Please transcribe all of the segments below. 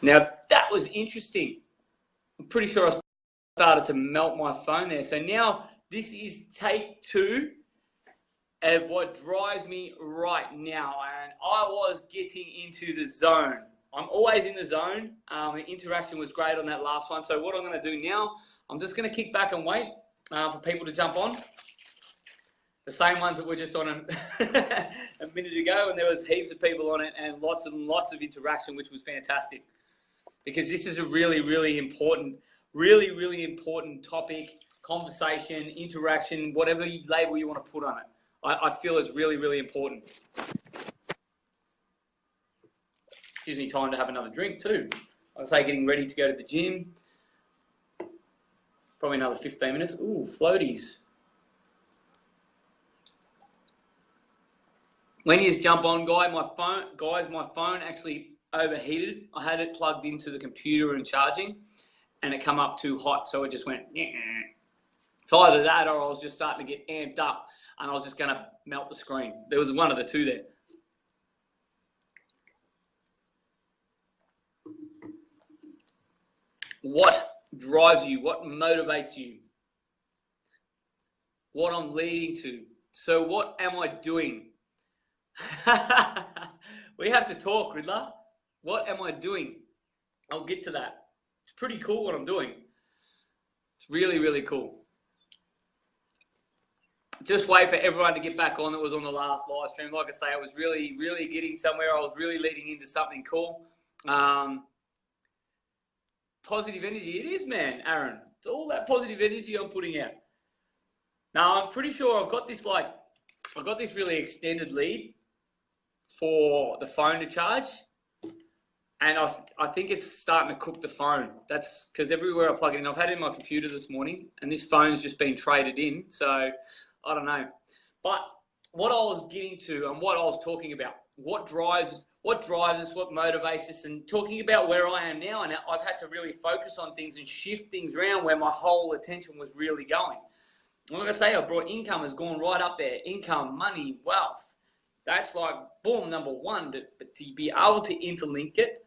Now, that was interesting. I'm pretty sure I started to melt my phone there. So now this is take 2 of what drives me right now. And I was getting into the zone. I'm always in the zone. The interaction was great on that last one. So what I'm going to do now, I'm just going to kick back and wait for people to jump on. The same ones that were just on a minute ago, and there was heaps of people on it and lots of interaction, which was fantastic. Because this is a really important topic, conversation, interaction, whatever label you want to put on it. I feel it's really important. Gives me time to have another drink too. I'd say getting ready to go to the gym. Probably another 15 minutes. Ooh, floaties. When you just jump on, guys, my phone actually overheated. I had it plugged into the computer and charging, and it come up too hot, so it just went. So either that, or I was just starting to get amped up, and I was just going to melt the screen. There was one of the two there. What drives you? What motivates you? What I'm leading to. So what am I doing? We have to talk, Riddler. What am I doing? I'll get to that. It's pretty cool what I'm doing. It's really cool. Just wait for everyone to get back on that was on the last live stream. Like I say, I was really getting somewhere. I was really leading into something cool. Positive energy. It is, man, Aaron. It's all that positive energy I'm putting out. Now, I'm pretty sure I've got this really extended lead for the phone to charge. And I think it's starting to cook the phone. That's because everywhere I plug it in, I've had it in my computer this morning, and this phone's just been traded in. So I don't know. But what I was getting to and what I was talking about, what drives us, what motivates us, and talking about where I am now. And I've had to really focus on things and shift things around where my whole attention was really going. Like I say, I brought income has gone right up there. Income, money, wealth. That's like, boom, number one. But to be able to interlink it,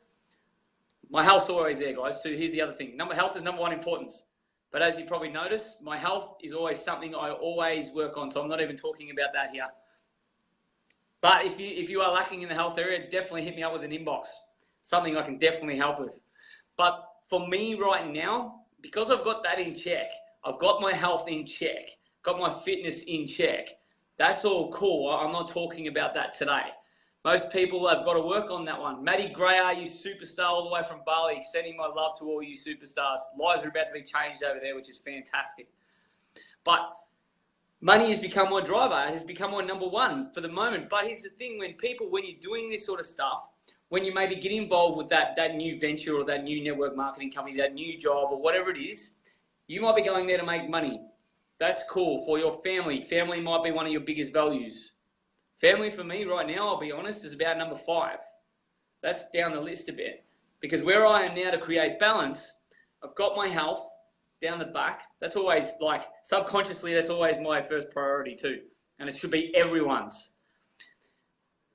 my health's always there, guys. So here's the other thing. Health is number one importance. But as you probably noticed, my health is always something I always work on. So I'm not even talking about that here. But if you are lacking in the health area, definitely hit me up with an inbox. Something I can definitely help with. But for me right now, because I've got that in check, I've got my health in check, got my fitness in check. That's all cool. I'm not talking about that today. Most people have got to work on that one. Matty Gray, you superstar all the way from Bali. Sending my love to all you superstars. Lives are about to be changed over there, which is fantastic. But money has become my driver. It has become my number one for the moment. But here's the thing. When you're doing this sort of stuff, when you maybe get involved with that new venture or that new network marketing company, that new job or whatever it is, you might be going there to make money. That's cool for your family. Family might be one of your biggest values. Family for me right now, I'll be honest, is about number 5. That's down the list a bit. Because where I am now to create balance, I've got my health down the back. That's always like, subconsciously, that's always my first priority too. And it should be everyone's.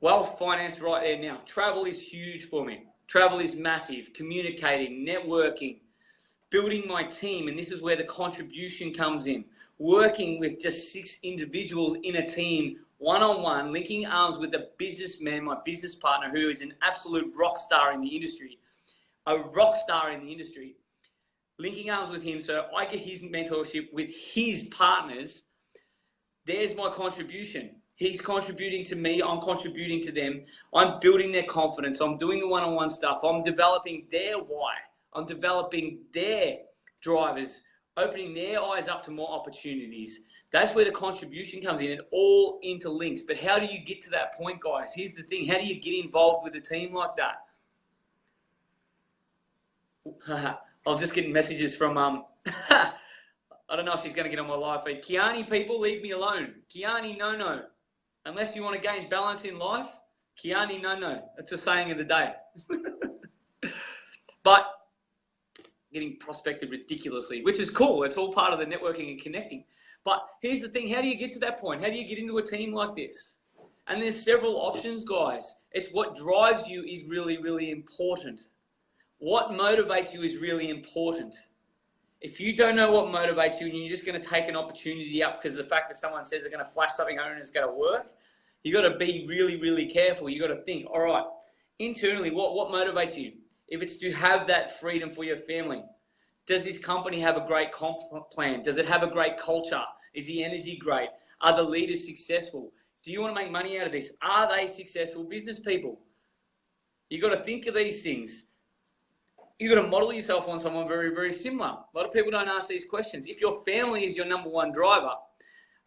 Wealth, finance right there now. Travel is huge for me. Travel is massive. Communicating, networking, building my team. And this is where the contribution comes in. Working with just 6 individuals in a team, one-on-one, linking arms with a businessman, my business partner, who is an absolute rock star in the industry, linking arms with him so I get his mentorship with his partners. There's my contribution. He's contributing to me. I'm contributing to them. I'm building their confidence. I'm doing the one-on-one stuff. I'm developing their why. I'm developing their drivers, opening their eyes up to more opportunities. That's where the contribution comes in. It all interlinks. But how do you get to that point, guys? Here's the thing. How do you get involved with a team like that? I'm just getting messages from, I don't know if she's going to get on my live feed. Kiani, people, leave me alone. Kiani, no. Unless you want to gain balance in life, Kiani, no. That's a saying of the day. But getting prospected ridiculously, which is cool. It's all part of the networking and connecting. But here's the thing. How do you get to that point? How do you get into a team like this? And there's several options, guys. It's what drives you is really important. what motivates you is really important. If you don't know what motivates you and you're just going to take an opportunity up because of the fact that someone says they're going to flash something over and it's going to work, you got to be really, really careful. You got to think, all right, internally, what motivates you? If it's to have that freedom for your family, does this company have a great comp plan? Does it have a great culture? Is the energy great? Are the leaders successful? Do you want to make money out of this? Are they successful business people? You got to think of these things. You got to model yourself on someone very, very similar. A lot of people don't ask these questions. If your family is your number one driver,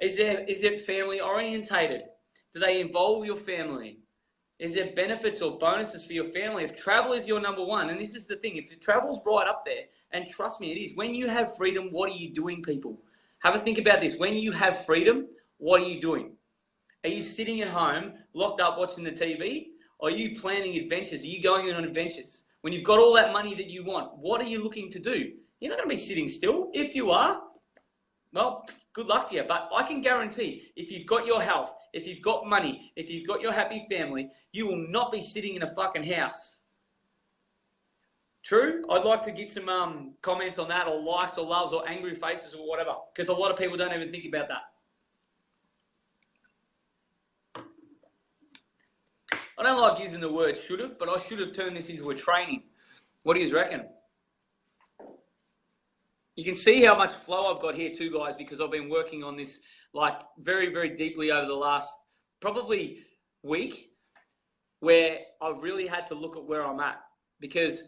is it family orientated? Do they involve your family? Is there benefits or bonuses for your family? If travel is your number one, and this is the thing, if the travel's right up there, and trust me, it is. When you have freedom, what are you doing, people? Have a think about this. When you have freedom, what are you doing? Are you sitting at home, locked up watching the TV? Or are you planning adventures? Are you going on adventures? When you've got all that money that you want, what are you looking to do? You're not going to be sitting still. If you are, well, good luck to you. But I can guarantee, if you've got your health, if you've got money, if you've got your happy family, you will not be sitting in a fucking house. True? I'd like to get some comments on that, or likes or loves or angry faces or whatever, because a lot of people don't even think about that. I don't like using the word should have, but I should have turned this into a training. What do you reckon? You can see how much flow I've got here too, guys, because I've been working on this like very, very deeply over the last probably week, where I've really had to look at where I'm at, because,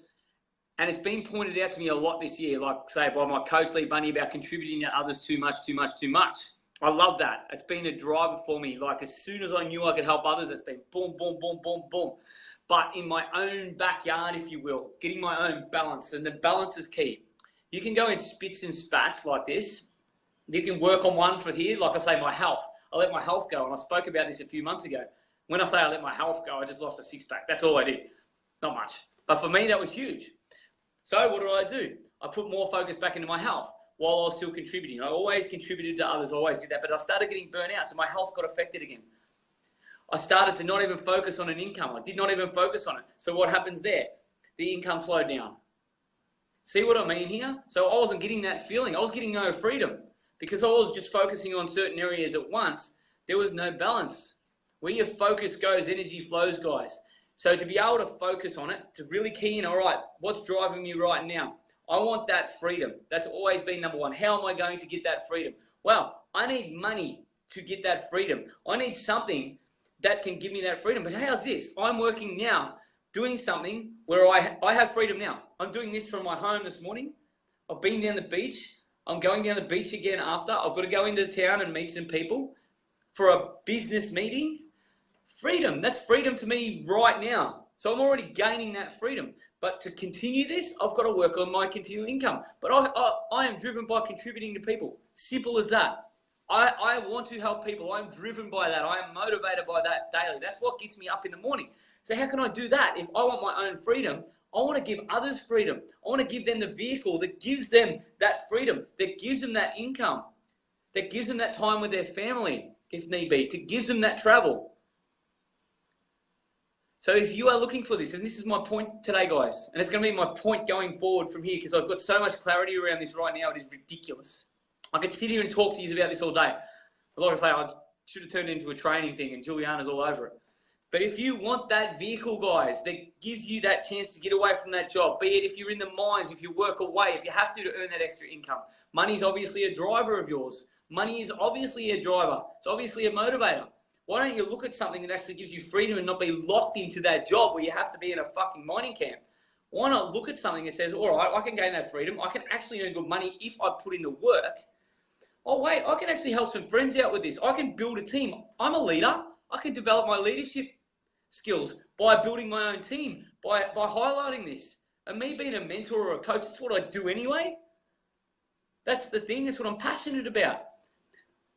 and it's been pointed out to me a lot this year, like say by my coach Lee Bunny, about contributing to others too much. I love that. It's been a driver for me. Like as soon as I knew I could help others, it's been boom, boom, boom, boom, boom. But in my own backyard, if you will, getting my own balance, and the balance is key. You can go in spits and spats like this. You can work on one for here, like I say, my health. I let my health go, and I spoke about this a few months ago. When I say I let my health go, I just lost a six-pack. That's all I did. Not much. But for me, that was huge. So what did I do? I put more focus back into my health while I was still contributing. I always contributed to others, always did that, but I started getting burnt out, so my health got affected again. I started to not even focus on an income. I did not even focus on it. So what happens there? The income slowed down. See what I mean here? So I wasn't getting that feeling. I was getting no freedom because I was just focusing on certain areas at once. There was no balance. Where your focus goes, energy flows, guys. So to be able to focus on it, to really key in, all right, what's driving me right now? I want that freedom. That's always been number one. How am I going to get that freedom? Well, I need money to get that freedom. I need something that can give me that freedom. But how's this? I'm working now, doing something where I have freedom now. I'm doing this from my home this morning. I've been down the beach. I'm going down the beach again after. I've got to go into town and meet some people for a business meeting. Freedom. That's freedom to me right now. So I'm already gaining that freedom. But to continue this, I've got to work on my continual income. But I am driven by contributing to people. Simple as that. I want to help people. I'm driven by that. I am motivated by that daily. That's what gets me up in the morning. So how can I do that? If I want my own freedom, I want to give others freedom. I want to give them the vehicle that gives them that freedom, that gives them that income, that gives them that time with their family, if need be, that gives them that travel. So if you are looking for this, and this is my point today, guys, and it's going to be my point going forward from here, because I've got so much clarity around this right now, it is ridiculous. I could sit here and talk to you about this all day. But like I say, I should have turned it into a training thing, and Juliana's all over it. But if you want that vehicle, guys, that gives you that chance to get away from that job, be it if you're in the mines, if you work away, if you have to earn that extra income. Money's obviously a driver of yours. Money is obviously a driver. It's obviously a motivator. Why don't you look at something that actually gives you freedom and not be locked into that job where you have to be in a fucking mining camp? Why not look at something that says, all right, I can gain that freedom. I can actually earn good money if I put in the work. Oh, wait, I can actually help some friends out with this. I can build a team. I'm a leader. I can develop my leadership skills by building my own team, by highlighting this. And me being a mentor or a coach, that's what I do anyway. That's the thing. That's what I'm passionate about.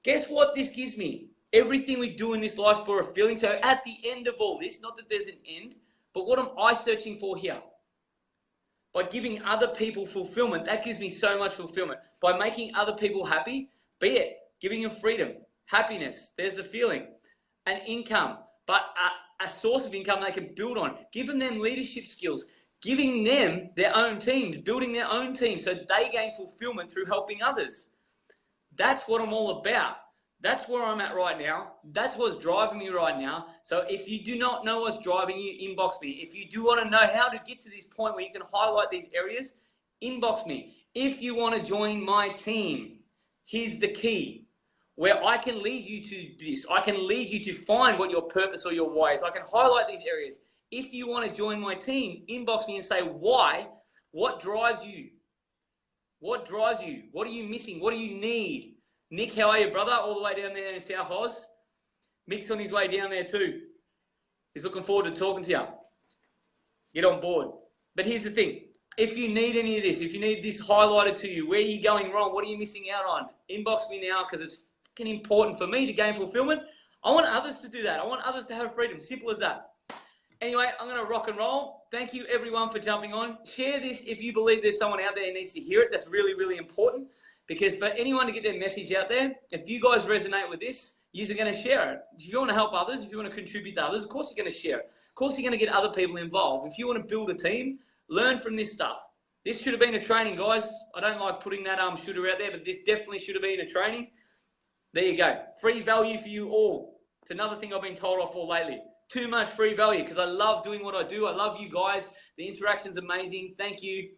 Guess what this gives me? Everything we do in this life for a feeling. So at the end of all this, not that there's an end, but what am I searching for here? By giving other people fulfillment, that gives me so much fulfillment. By making other people happy, be it giving them freedom, happiness, there's the feeling, an income, but a source of income they can build on, giving them leadership skills, giving them their own teams, building their own teams so they gain fulfillment through helping others. That's what I'm all about. That's where I'm at right now. That's what's driving me right now. So if you do not know what's driving you, inbox me. If you do want to know how to get to this point where you can highlight these areas, inbox me. If you want to join my team, here's the key. Where I can lead you to this. I can lead you to find what your purpose or your why is. I can highlight these areas. If you want to join my team, inbox me and say why. What drives you? What drives you? What are you missing? What do you need? Nick, how are you, brother? All the way down there in South Oz. Mick's on his way down there too. He's looking forward to talking to you. Get on board. But here's the thing. If you need any of this, if you need this highlighted to you, where are you going wrong? What are you missing out on? Inbox me now because it's fucking important for me to gain fulfillment. I want others to do that. I want others to have freedom. Simple as that. Anyway, I'm going to rock and roll. Thank you, everyone, for jumping on. Share this if you believe there's someone out there who needs to hear it. That's really, really important. Because for anyone to get their message out there, if you guys resonate with this, you're going to share it. If you want to help others, if you want to contribute to others, of course you're going to share it. Of course you're going to get other people involved. If you want to build a team, learn from this stuff. This should have been a training, guys. I don't like putting that shooter out there, but this definitely should have been a training. There you go. Free value for you all. It's another thing I've been told off for lately. Too much free value because I love doing what I do. I love you guys. The interaction's amazing. Thank you.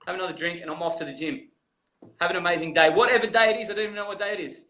Have another drink and I'm off to the gym. Have an amazing day. Whatever day it is, I don't even know what day it is.